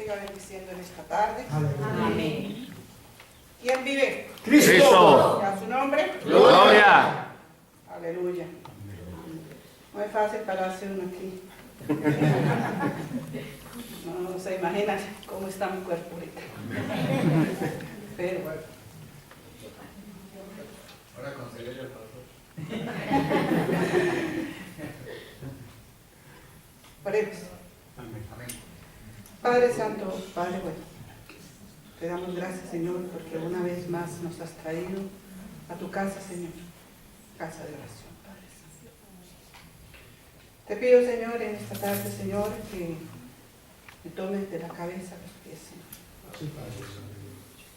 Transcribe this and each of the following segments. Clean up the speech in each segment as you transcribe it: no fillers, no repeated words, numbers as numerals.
Siga bendiciendo en esta tarde. Amén. ¿Quién vive? Cristo. ¿Y a su nombre? Gloria. Aleluya. No es fácil pararse uno aquí. No se imagina cómo está mi cuerpo ahorita. Pero Ahora conseguiré el pastor. oremos. Amén. Padre Santo, Padre bueno, te damos gracias, Señor, porque una vez más nos has traído a tu casa, Señor, casa de oración, Padre Santo. Te pido, Señor, en esta tarde, Señor, que me tomes de la cabeza a los pies, Señor,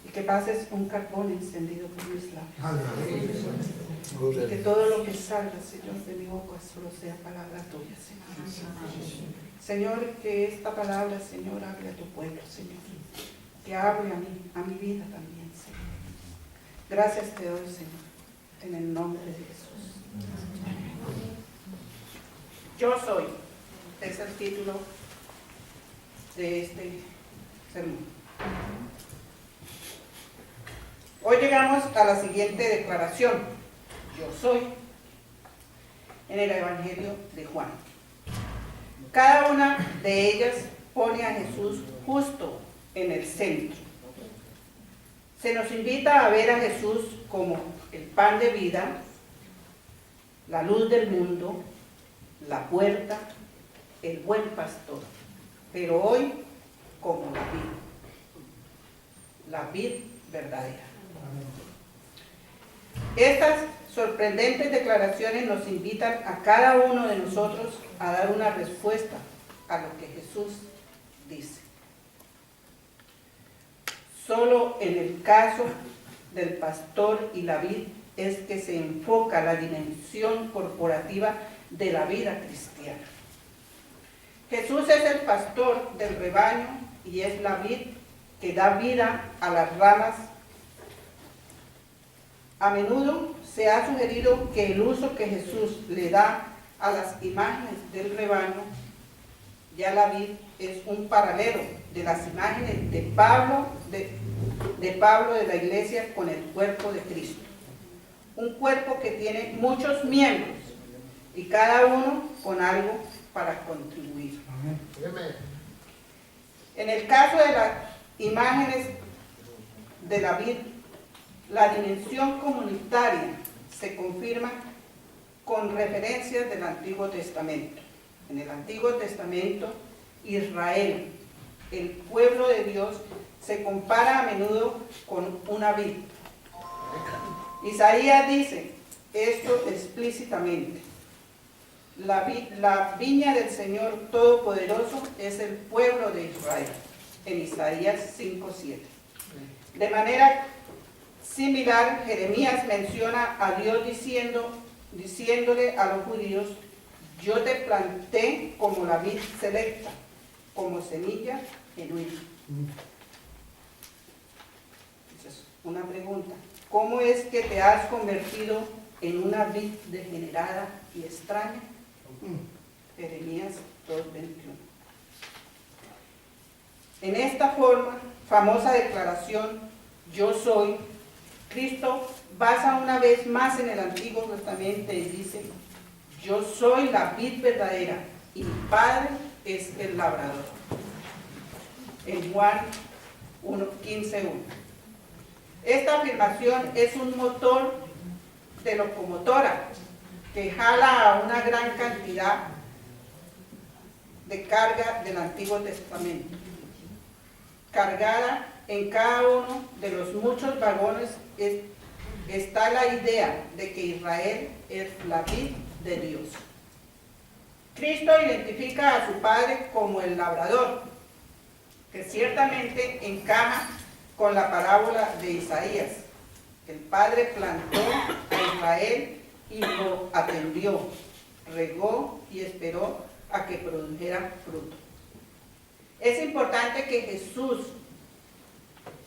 y que pases un carbón encendido por mis labios, y que todo lo que salga, Señor, de mi boca solo sea palabra tuya, Señor. Señor, que esta palabra, Señor, hable a tu pueblo, Señor, que hable a mi vida también, Señor. Gracias te doy, Señor, en el nombre de Jesús. Yo soy, es el título de este sermón. Hoy llegamos a la siguiente declaración: yo soy, en el Evangelio de Juan. Cada una de ellas pone a Jesús justo en el centro. Se nos invita a ver a Jesús como el pan de vida, la luz del mundo, la puerta, el buen pastor, pero hoy como la vid verdadera. Estas sorprendentes declaraciones nos invitan a cada uno de nosotros a dar una respuesta a lo que Jesús dice. Solo en el caso del pastor y la vid es que se enfoca la dimensión corporativa de la vida cristiana. Jesús es el pastor del rebaño y es la vid que da vida a las ramas. A menudo se ha sugerido que el uso que Jesús le da a las imágenes del rebaño, ya la vid, es un paralelo de las imágenes de Pablo de la iglesia con el cuerpo de Cristo. Un cuerpo que tiene muchos miembros y cada uno con algo para contribuir. En el caso de las imágenes de la vid, la dimensión comunitaria se confirma con referencias del Antiguo Testamento. En el Antiguo Testamento, Israel, el pueblo de Dios, se compara a menudo con una vid. Isaías dice esto explícitamente: la viña del Señor Todopoderoso es el pueblo de Israel, en Isaías 5:7. De manera similar, Jeremías menciona a Dios diciéndole a los judíos: yo te planté como la vid selecta, como semilla genuina. Entonces, una pregunta: ¿cómo es que te has convertido en una vid degenerada y extraña? Jeremías 2:21. En esta famosa declaración, yo soy, Cristo basa una vez más en el Antiguo Testamento y dice: yo soy la vid verdadera y mi Padre es el labrador. En Juan 15:1. Esta afirmación es un motor de locomotora que jala a una gran cantidad de carga del Antiguo Testamento. Cargada en cada uno de los muchos vagones está la idea de que Israel es la vid de Dios. Cristo identifica a su Padre como el labrador, que ciertamente encaja con la parábola de Isaías. El Padre plantó a Israel y lo atendió, regó y esperó a que produjera fruto. Es importante que Jesús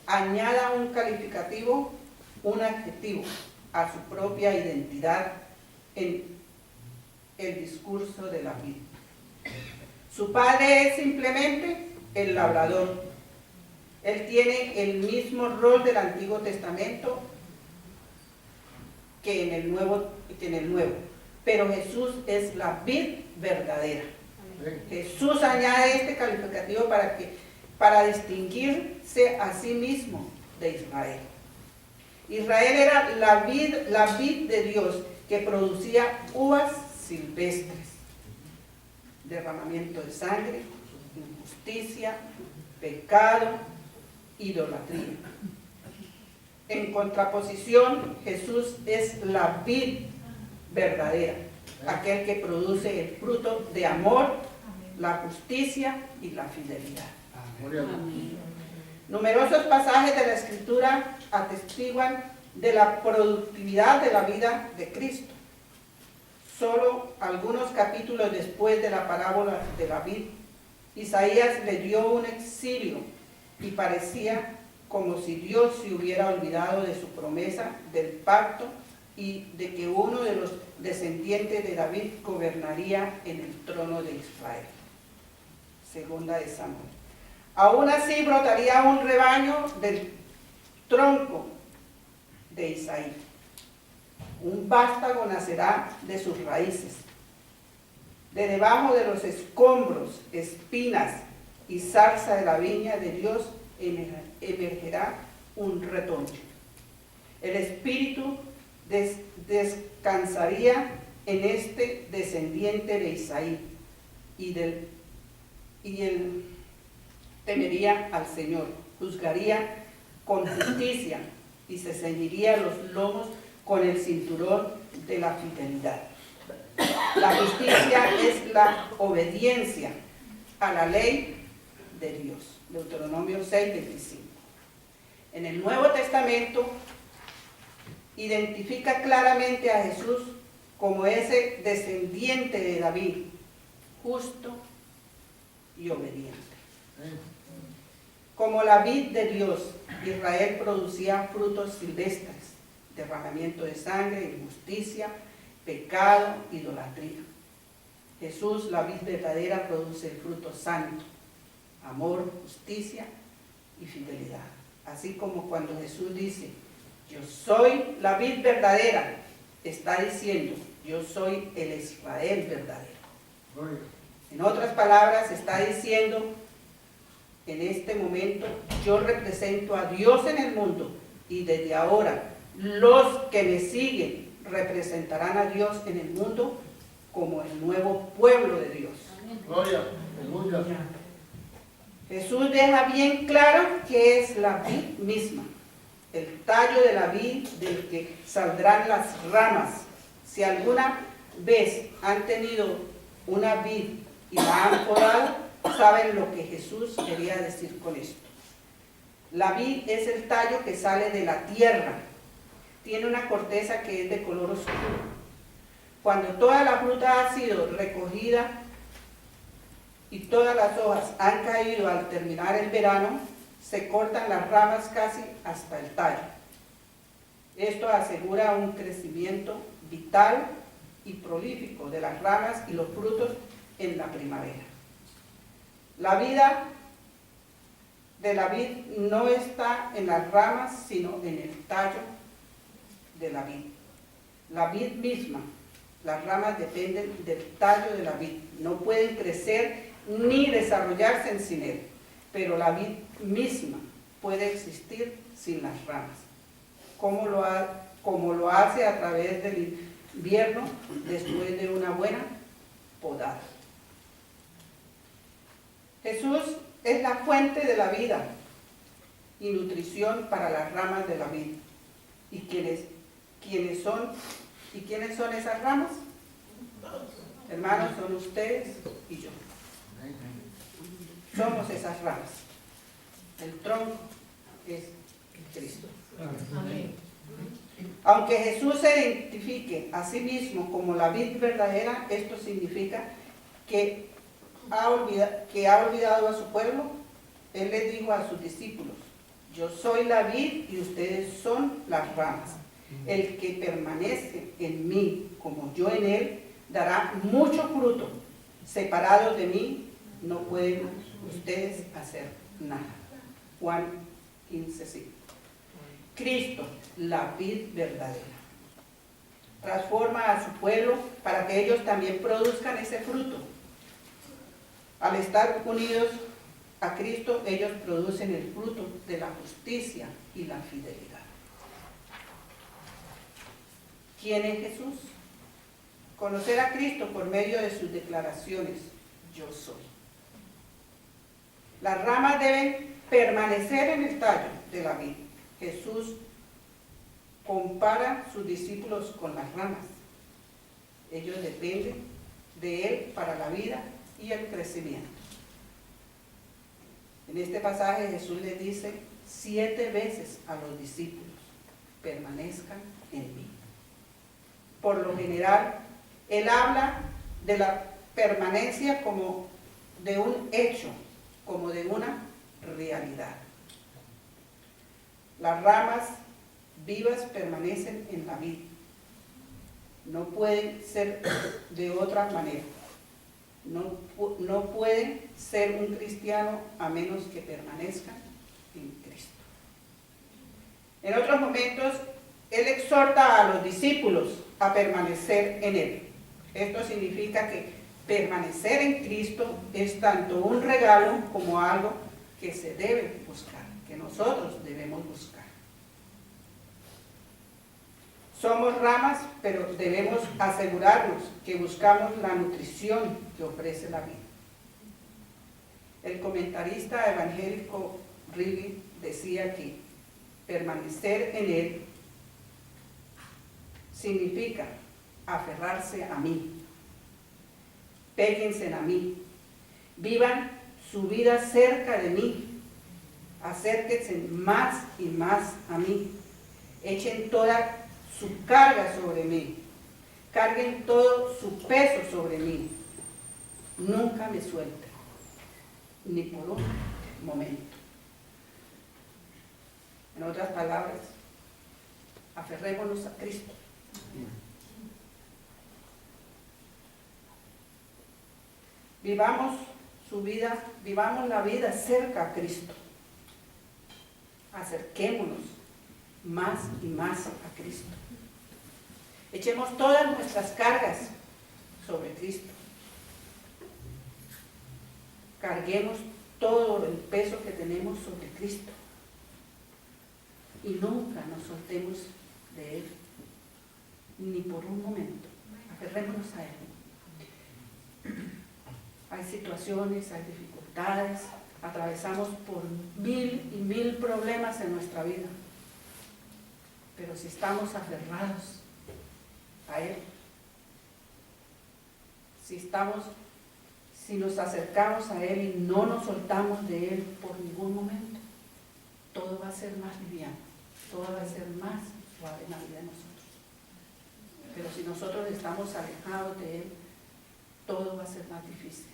añada un calificativo, un adjetivo, a su propia identidad en el discurso de la vida. Su Padre es simplemente el labrador. Él tiene el mismo rol del Antiguo Testamento que en el Nuevo. Pero Jesús es la vid verdadera. Jesús añade este calificativo para distinguirse a sí mismo de Israel. Israel era la vid de Dios que producía uvas silvestres, derramamiento de sangre, injusticia, pecado, idolatría. En contraposición, Jesús es la vid verdadera, aquel que produce el fruto de amor, la justicia y la fidelidad. Numerosos pasajes de la Escritura atestiguan de la productividad de la vida de Cristo. Solo algunos capítulos después de la parábola de la vid, Isaías le dio un exilio y parecía como si Dios se hubiera olvidado de su promesa del pacto y de que uno de los descendientes de David gobernaría en el trono de Israel. Segunda de Samuel. Aún así brotaría un rebaño del tronco de Isaí. Un vástago nacerá de sus raíces. De debajo de los escombros, espinas y zarza de la viña de Dios emergerá un retoño. El Espíritu descansaría en este descendiente de Isaí y él temería al Señor, juzgaría con justicia y se ceñiría los lomos con el cinturón de la fidelidad. La justicia es la obediencia a la ley de Dios. Deuteronomio 6:25. En el Nuevo Testamento identifica claramente a Jesús como ese descendiente de David, justo y obediente. Como la vid de Dios, Israel producía frutos silvestres, derramamiento de sangre, injusticia, pecado, idolatría. Jesús, la vid verdadera, produce el fruto santo, amor, justicia y fidelidad. Así como cuando Jesús dice, yo soy la vid verdadera, está diciendo, yo soy el Israel verdadero. En otras palabras, está diciendo, en este momento, yo represento a Dios en el mundo y desde ahora los que me siguen representarán a Dios en el mundo como el nuevo pueblo de Dios. Gloria, aleluya. Jesús deja bien claro que es la vid misma, el tallo de la vid del que saldrán las ramas. Si alguna vez han tenido una vid y la han podado, saben lo que Jesús quería decir con esto. La vid es el tallo que sale de la tierra. Tiene una corteza que es de color oscuro. Cuando toda la fruta ha sido recogida y todas las hojas han caído al terminar el verano, se cortan las ramas casi hasta el tallo. Esto asegura un crecimiento vital y prolífico de las ramas y los frutos en la primavera. La vida de la vid no está en las ramas, sino en el tallo de la vid. La vid misma, las ramas dependen del tallo de la vid. No pueden crecer ni desarrollarse sin él, pero la vid misma puede existir sin las ramas, como lo hace a través del invierno después de una buena podada. Jesús es la fuente de la vida y nutrición para las ramas de la vid. ¿Y quiénes son esas ramas? Hermanos, son ustedes y yo. Somos esas ramas. El tronco es Cristo. Amén. Aunque Jesús se identifique a sí mismo como la vid verdadera, esto significa que ha olvidado a su pueblo. Él les dijo a sus discípulos, yo soy la vid y ustedes son las ramas. El que permanece en mí como yo en él, dará mucho fruto. Separados de mí, no pueden ustedes hacer nada. Juan 15:5. Cristo, la vid verdadera, transforma a su pueblo para que ellos también produzcan ese fruto. Al estar unidos a Cristo, ellos producen el fruto de la justicia y la fidelidad. ¿Quién es Jesús? Conocer a Cristo por medio de sus declaraciones: yo soy. Las ramas deben permanecer en el tallo de la vid. Jesús compara a sus discípulos con las ramas. Ellos dependen de Él para la vida y el crecimiento. En este pasaje Jesús les dice 7 veces a los discípulos: permanezcan en mí. Por lo general, Él habla de la permanencia como de un hecho, como de una realidad. Las ramas vivas permanecen en la vid. No pueden ser de otra manera. No puede ser un cristiano a menos que permanezca en Cristo. En otros momentos, Él exhorta a los discípulos a permanecer en Él. Esto significa que permanecer en Cristo es tanto un regalo como algo que se debe buscar, que nosotros debemos buscar. Somos ramas, pero debemos asegurarnos que buscamos la nutrición que ofrece la vida. El comentarista evangélico Riley decía que permanecer en Él significa aferrarse a mí. Péguense a mí. Vivan su vida cerca de mí. Acérquense más y más a mí. Echen toda su carga sobre mí. Carguen todo su peso sobre mí. Nunca me suelten, ni por un momento. En otras palabras, aferrémonos a Cristo. Vivamos su vida, vivamos la vida cerca a Cristo. Acerquémonos más y más a Cristo. Echemos todas nuestras cargas sobre Cristo. Carguemos todo el peso que tenemos sobre Cristo. Y nunca nos soltemos de Él, ni por un momento. Aferrémonos a Él. Hay situaciones, hay dificultades, atravesamos por 1000 y 1000 problemas en nuestra vida. Pero si estamos aferrados a Él, si nos acercamos a Él y no nos soltamos de Él por ningún momento, todo va a ser más liviano, todo va a ser más suave en la vida de nosotros. Pero si nosotros estamos alejados de Él, todo va a ser más difícil.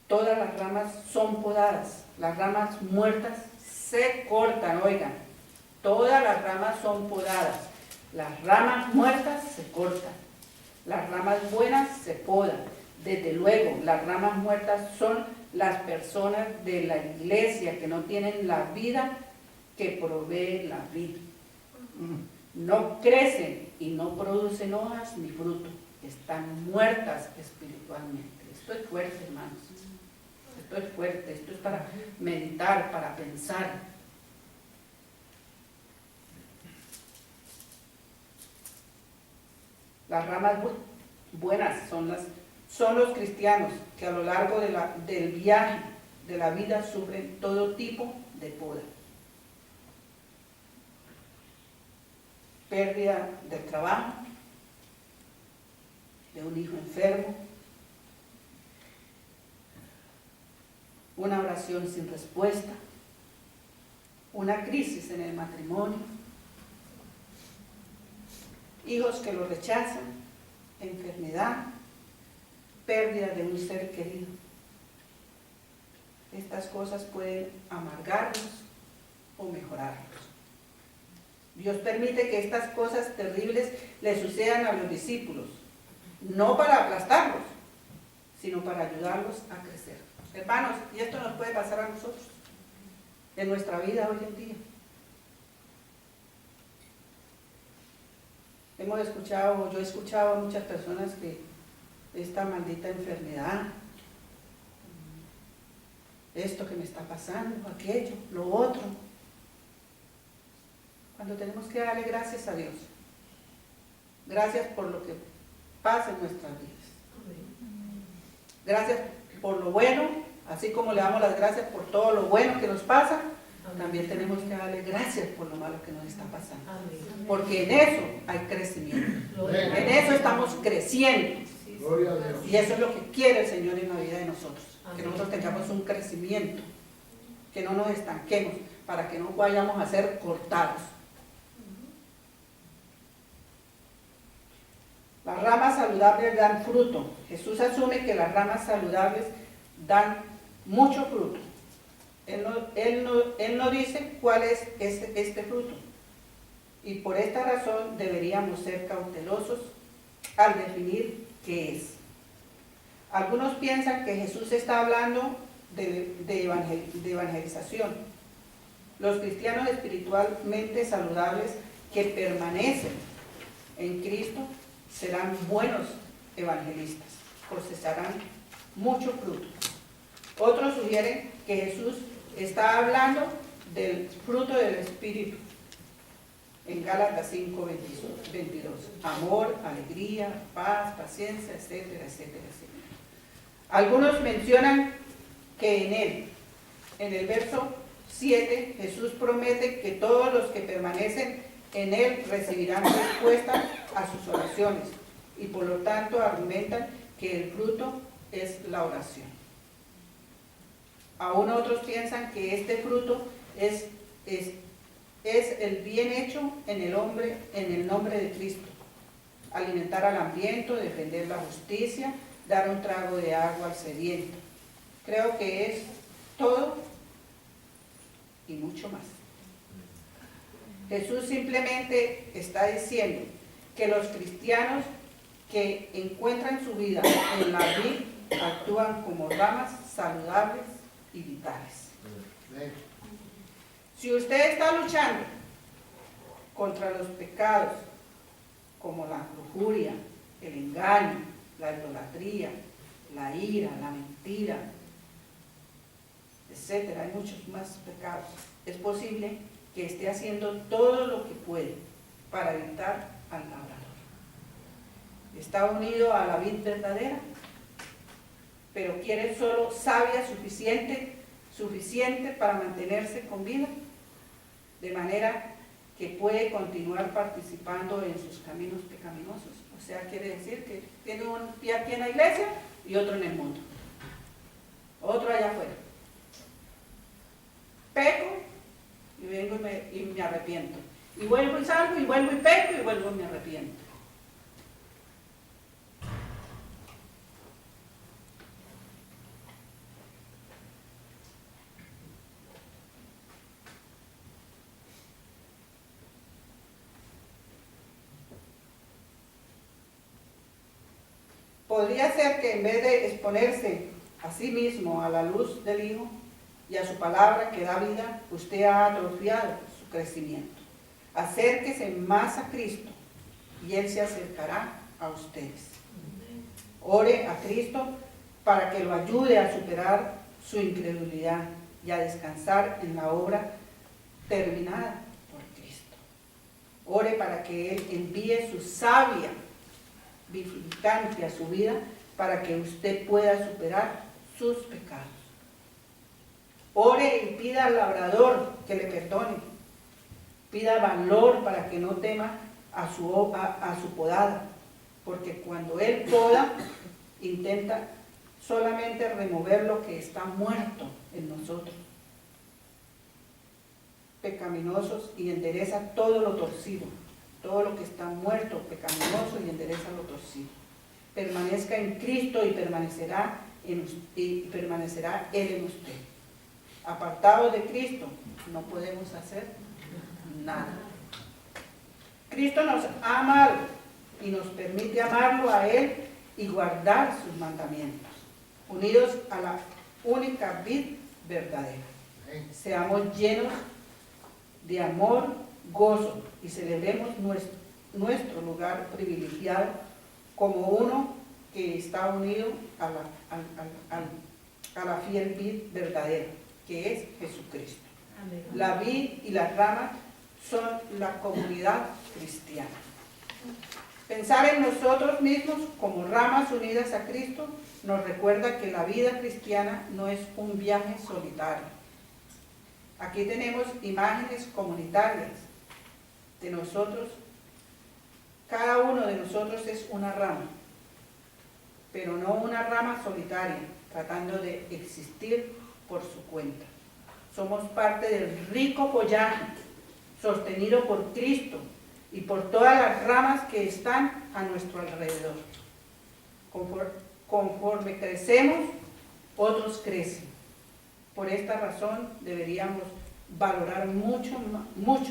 Todas las ramas son podadas, las ramas muertas se cortan, oigan, todas las ramas son podadas, las ramas muertas se cortan, las ramas buenas se podan. Desde luego, las ramas muertas son las personas de la iglesia que no tienen la vida que provee la vida. No crecen y no producen hojas ni fruto, están muertas espiritualmente. Esto es fuerte, hermanos. Esto es fuerte, esto es para meditar, para pensar. Las ramas buenas son los cristianos que a lo largo del viaje de la vida sufren todo tipo de poda. Pérdida del trabajo, de un hijo enfermo, una oración sin respuesta, una crisis en el matrimonio, hijos que lo rechazan, enfermedad, pérdida de un ser querido. Estas cosas pueden amargarlos o mejorarlos. Dios permite que estas cosas terribles le sucedan a los discípulos, no para aplastarlos, sino para ayudarlos a crecer. Hermanos, y esto nos puede pasar a nosotros, en nuestra vida hoy en día. Yo he escuchado a muchas personas que esta maldita enfermedad, esto que me está pasando, aquello, lo otro, cuando tenemos que darle gracias a Dios. Gracias por lo que pasa en nuestras vidas. Gracias por lo bueno, así como le damos las gracias por todo lo bueno que nos pasa, también tenemos que darle gracias por lo malo que nos está pasando. Porque en eso hay crecimiento. En eso estamos creciendo. Y eso es lo que quiere el Señor en la vida de nosotros. Que nosotros tengamos un crecimiento, que no nos estanquemos, para que no vayamos a ser cortados. Las ramas saludables dan fruto. Jesús asume que las ramas saludables dan mucho fruto. Él no dice cuál es este fruto. Y por esta razón deberíamos ser cautelosos al definir qué es. Algunos piensan que Jesús está hablando de evangelización. Los cristianos espiritualmente saludables que permanecen en Cristo serán buenos evangelistas, cosecharán mucho fruto. Otros sugieren que Jesús está hablando del fruto del Espíritu en Gálatas 5:22. Amor, alegría, paz, paciencia, etcétera, etcétera, etcétera. Algunos mencionan que en el verso 7, Jesús promete que todos los que permanecen en Él recibirán respuesta a sus oraciones y por lo tanto argumentan que el fruto es la oración. Aún otros piensan que este fruto es el bien hecho en el nombre de Cristo. Alimentar al hambriento, defender la justicia, dar un trago de agua al sediento. Creo que es todo y mucho más. Jesús simplemente está diciendo que los cristianos que encuentran su vida en la vid actúan como ramas saludables y vitales. Si usted está luchando contra los pecados como la lujuria, el engaño, la idolatría, la ira, la mentira, etcétera, hay muchos más pecados, es posible que esté haciendo todo lo que puede para evitar al labrador. Está unido a la vid verdadera, pero quiere solo savia suficiente para mantenerse con vida, de manera que puede continuar participando en sus caminos pecaminosos. O sea, quiere decir que tiene un pie aquí en la iglesia y otro en el mundo, otro allá afuera. Peco y vengo y me arrepiento, y vuelvo y salgo, y vuelvo y peco, y vuelvo y me arrepiento. Podría ser que en vez de exponerse a sí mismo a la luz del Hijo y a su palabra que da vida, usted ha atrofiado su crecimiento. Acérquese más a Cristo y Él se acercará a ustedes. Ore a Cristo para que lo ayude a superar su incredulidad y a descansar en la obra terminada por Cristo. Ore para que Él envíe su savia vivificante a su vida para que usted pueda superar sus pecados. Ore y pida al labrador que le perdone. Pida valor para que no tema a su podada, porque cuando Él poda, intenta solamente remover lo que está muerto en nosotros, pecaminosos, y endereza todo lo torcido, todo lo que está muerto, pecaminoso, y endereza lo torcido. Permanezca en Cristo y permanecerá Él en usted. Apartados de Cristo no podemos hacer nada. Cristo nos ama y nos permite amarlo a Él y guardar sus mandamientos. unidos a la única vid verdadera. Seamos llenos de amor, gozo y celebremos nuestro lugar privilegiado como uno que está unido a la fiel vid verdadera, que es Jesucristo. Amén. La vid y las ramas son la comunidad cristiana. Pensar en nosotros mismos como ramas unidas a Cristo nos recuerda que la vida cristiana no es un viaje solitario. Aquí tenemos imágenes comunitarias de nosotros. Cada uno de nosotros es una rama, pero no una rama solitaria, tratando de existir por su cuenta. Somos parte del rico follaje sostenido por Cristo y por todas las ramas que están a nuestro alrededor. Conforme crecemos, otros crecen. Por esta razón deberíamos valorar mucho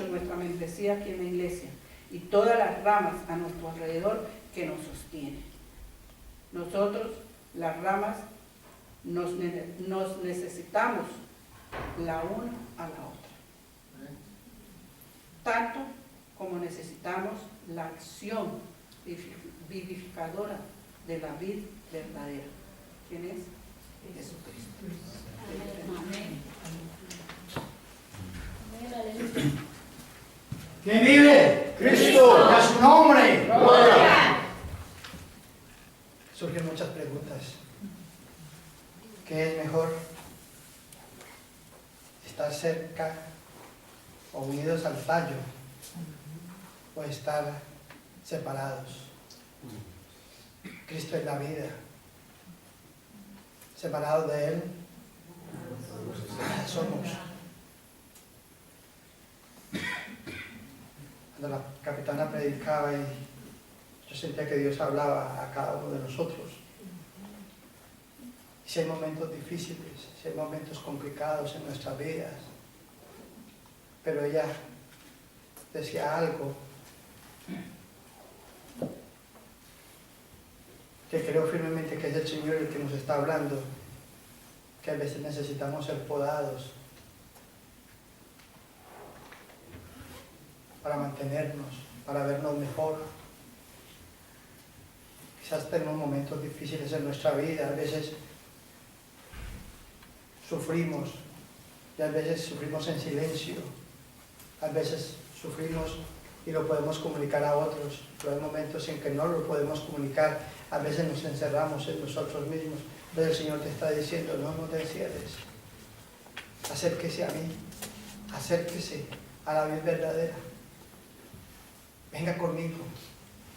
nuestra membresía aquí en la iglesia y todas las ramas a nuestro alrededor que nos sostienen. Nosotros, las ramas, nos necesitamos la una a la otra. Tanto como necesitamos la acción vivificadora de la vid verdadera. ¿Quién es? Jesucristo. Amén. ¿Quién vive? Cristo. A su nombre. Gloria. Surgen muchas preguntas. ¿Qué es mejor? ¿Estar cerca o unidos al tallo? ¿O estar separados? Cristo es la vida. Separados de Él, nada somos. Cuando la capitana predicaba y yo sentía que Dios hablaba a cada uno de nosotros. Y si hay momentos difíciles, si hay momentos complicados en nuestras vidas, pero ella decía algo que creo firmemente que es el Señor el que nos está hablando, que a veces necesitamos ser podados para mantenernos, para vernos mejor. Quizás tenemos momentos difíciles en nuestra vida, a veces sufrimos, y a veces sufrimos en silencio, a veces sufrimos y lo podemos comunicar a otros, pero hay momentos en que no lo podemos comunicar, a veces nos encerramos en nosotros mismos, pero el Señor te está diciendo, no te encierres, acérquese a mí, acérquese a la vida verdadera, venga conmigo,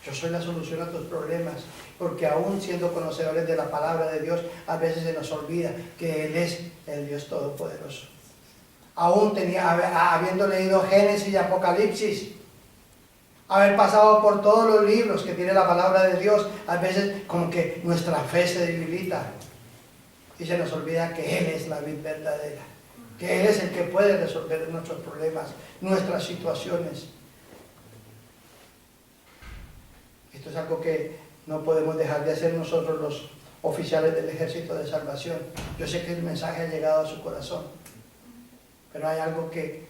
yo soy la solución a tus problemas, porque aún siendo conocedores de la palabra de Dios, a veces se nos olvida que Él es el Dios Todopoderoso. Aún habiendo leído Génesis y Apocalipsis, haber pasado por todos los libros que tiene la palabra de Dios, a veces como que nuestra fe se debilita y se nos olvida que Él es la vida verdadera, que Él es el que puede resolver nuestros problemas, nuestras situaciones. Esto es algo que no podemos dejar de hacer nosotros los oficiales del Ejército de Salvación. Yo sé que el mensaje ha llegado a su corazón, pero hay algo que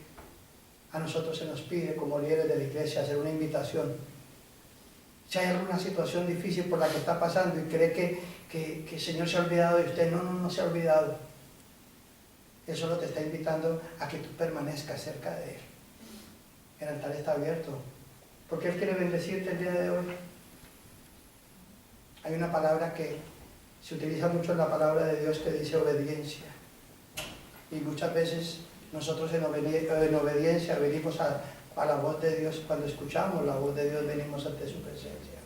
a nosotros se nos pide como líderes de la iglesia, hacer una invitación. Si hay alguna situación difícil por la que está pasando y cree que el Señor se ha olvidado de usted, no se ha olvidado. Él solo te está invitando a que tú permanezcas cerca de Él. El altar está abierto, porque Él quiere bendecirte el día de hoy. Hay una palabra que se utiliza mucho en la palabra de Dios que dice obediencia. Y muchas veces nosotros en obediencia venimos a la voz de Dios. Cuando escuchamos la voz de Dios venimos ante su presencia.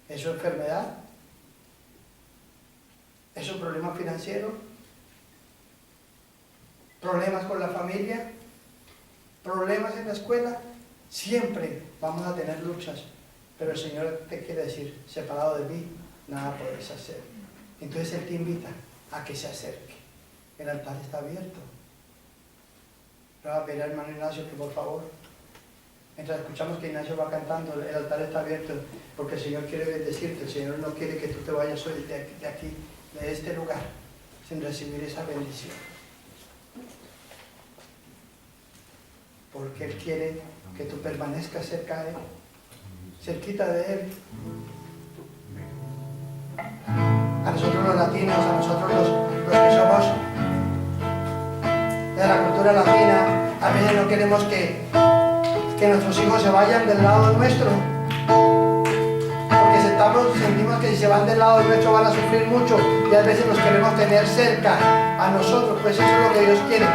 ¿Es su enfermedad? ¿Es un problema financiero? ¿Problemas con la familia? ¿Problemas en la escuela? Siempre vamos a tener luchas. Pero el Señor te quiere decir, separado de mí, nada podéis hacer. Entonces Él te invita a que se acerque. El altar está abierto. Le voy a pedir al hermano Ignacio que por favor Mientras escuchamos que Ignacio va cantando, el altar está abierto porque el Señor quiere bendecirte. El Señor no quiere que tú te vayas hoy de aquí, de este lugar, sin recibir esa bendición. Porque Él quiere que tú permanezcas cerca de Él, cerquita de Él. A nosotros los latinos, a nosotros los que somos de la cultura latina, a veces no queremos que nuestros hijos se vayan del lado nuestro, porque sentimos que si se van del lado nuestro van a sufrir mucho, y a veces los queremos tener cerca a nosotros. Pues eso es lo que Dios quiere,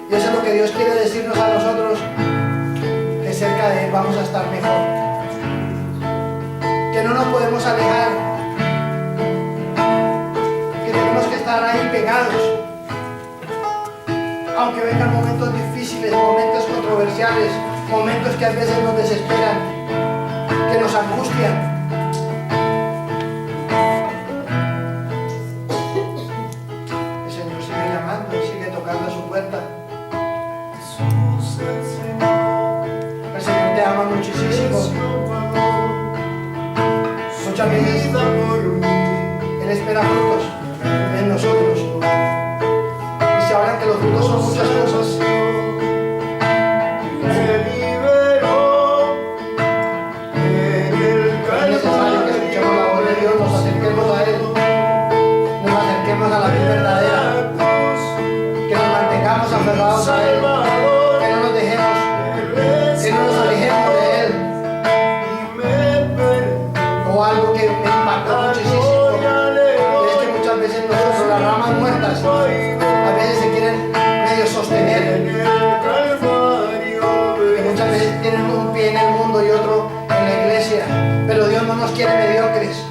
y eso es lo que Dios quiere decirnos a nosotros, que cerca de Él vamos a estar mejor, que no nos podemos alejar, que tenemos que estar ahí pegados, aunque vengan momentos difíciles, momentos controversiales, momentos que a veces nos desesperan, que nos angustian. El Señor sigue llamando, sigue tocando a su puerta. El Señor te ama muchísimo. Muchas veces Él espera frutos en nosotros. Y se habla que los frutos son muchas cosas. A la vida verdadera, que nos mantengamos aferrados a Él, que no nos dejemos, que no nos alejemos de Él. O algo que me impactó muchísimo es que muchas veces nosotros, las ramas muertas, a veces se quieren medio sostener, que muchas veces tienen un pie en el mundo y otro en la iglesia, pero Dios no nos quiere mediocres.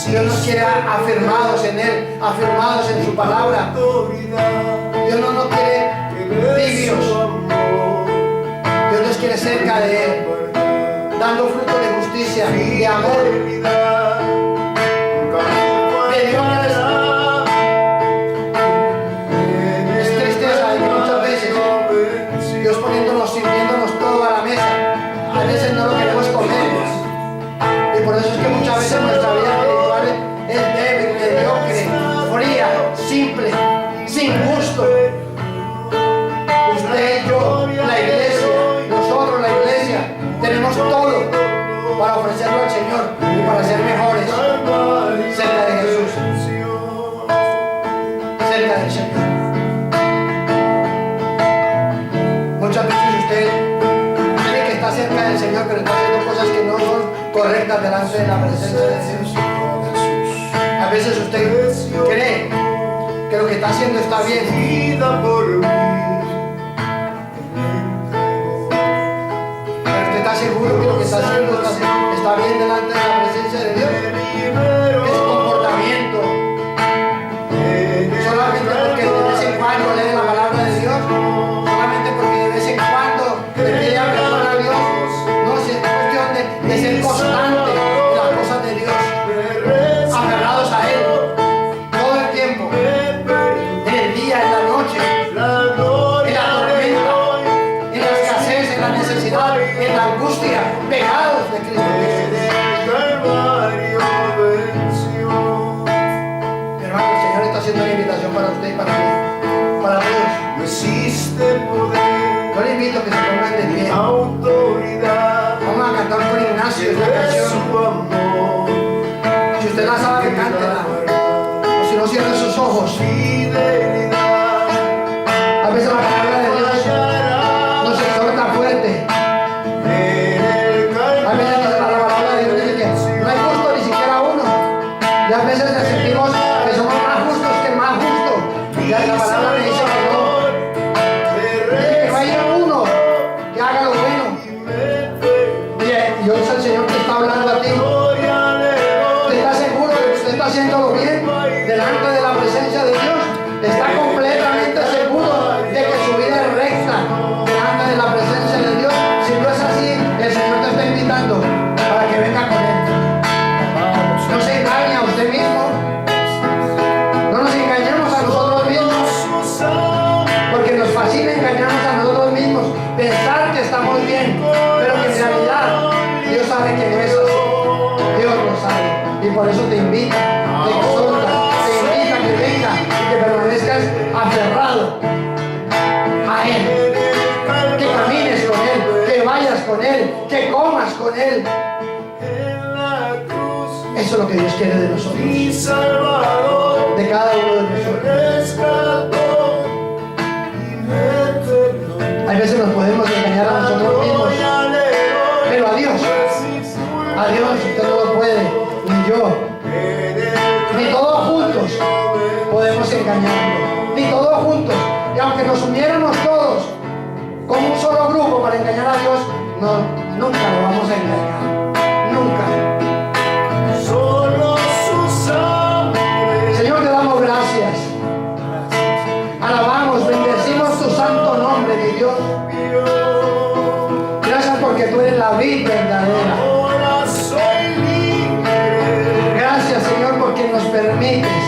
Dios nos quiere afirmados en Él, afirmados en su palabra. Dios no nos quiere tibios. Dios nos quiere cerca de Él, dando fruto de justicia, de amor, de Dios. Es tristeza de que muchas veces Dios poniéndonos, sirviéndonos todo a la mesa, a veces no lo queremos comer. Y por eso es que muchas veces nuestra vida es débil, mediocre, fría, simple, sin gusto. Usted, yo, la iglesia, nosotros, la iglesia, tenemos todo para ofrecerlo al Señor y para ser mejores cerca de Jesús, cerca del Señor. Muchas veces usted cree que está cerca del Señor, pero está haciendo cosas que no son correctas delante de la presencia de Dios. A veces usted cree que lo que está haciendo está bien, pero usted está seguro que lo que está haciendo está bien delante de la presencia de Dios. Es su comportamiento, solamente porque de vez en cuando lee la palabra de Dios, solamente porque de vez en cuando le pide perdón a Dios. No, es cuestión de ser constante en las cosas de Dios, aferrados a Él todo el tiempo, en el día, en la noche, en la tormenta, en la escasez, en la necesidad, en la angustia, pegados de Cristo Jesús. Mi hermano, el Señor está haciendo una invitación para usted y para mí, para todos. Yo le invito a que se pongan de pie. Vamos a cantar con Ignacio esta canción. Si usted la sabe, cántela. O si no, cierre sus ojos. A veces la palabra de Dios nos exhorta fuerte. A veces la palabra de Dios dice que no hay justo ni siquiera uno. Y a veces sentimos que somos más justos que el más justo. Y la palabra me dice que no. Dice que no hay uno que haga lo bueno. Y hoy es el Señor que está hablando a ti. ¿Usted está seguro de que usted está haciéndolo bien delante de la presencia de Dios? ¿Está completamente seguro de que su vida es recta delante de la presencia de Dios? Si no es así, el Señor te está invitando para que venga con Él. No se engañe a usted mismo. No nos engañemos a nosotros mismos. comas con Él. Eso es lo que Dios quiere de nosotros, de cada uno de nosotros. Hay veces nos podemos engañar a nosotros mismos, pero a Dios usted no lo puede, ni yo, ni todos juntos podemos engañarlo, ni todos juntos. Y aunque nos uniéramos todos como un solo grupo para engañar a Dios, nunca lo vamos a engañar, nunca. Señor, te damos gracias, alabamos, bendecimos tu santo nombre, mi Dios. Gracias porque tú eres la vid verdadera. Gracias, Señor, porque nos permites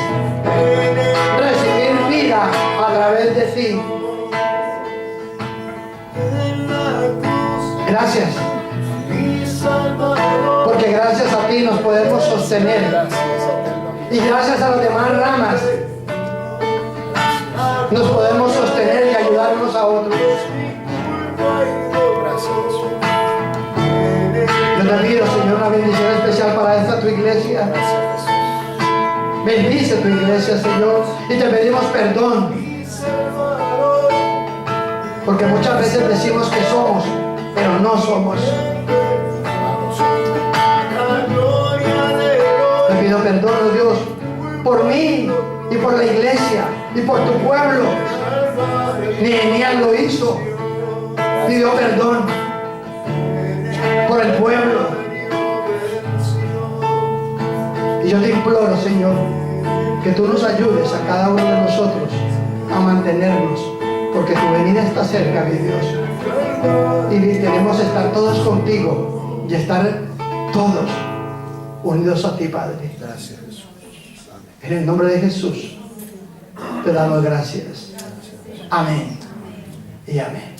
recibir vida a través de ti. Gracias, porque gracias a ti nos podemos sostener, y gracias a las demás ramas nos podemos sostener y ayudarnos a otros. Yo te pido, Señor, una bendición especial para esta tu iglesia. Bendice tu iglesia, Señor, y te pedimos perdón, porque muchas veces decimos que somos, pero no somos. Te pido perdón, oh Dios, por mí y por la iglesia y por tu pueblo. Nehemías lo hizo, pidió perdón por el pueblo. Y yo te imploro, Señor, que tú nos ayudes a cada uno de nosotros a mantenernos, porque tu venida está cerca, mi Dios. Y queremos estar todos contigo y estar todos unidos a ti, Padre. Gracias, Jesús. En el nombre de Jesús te damos gracias. Amén y amén.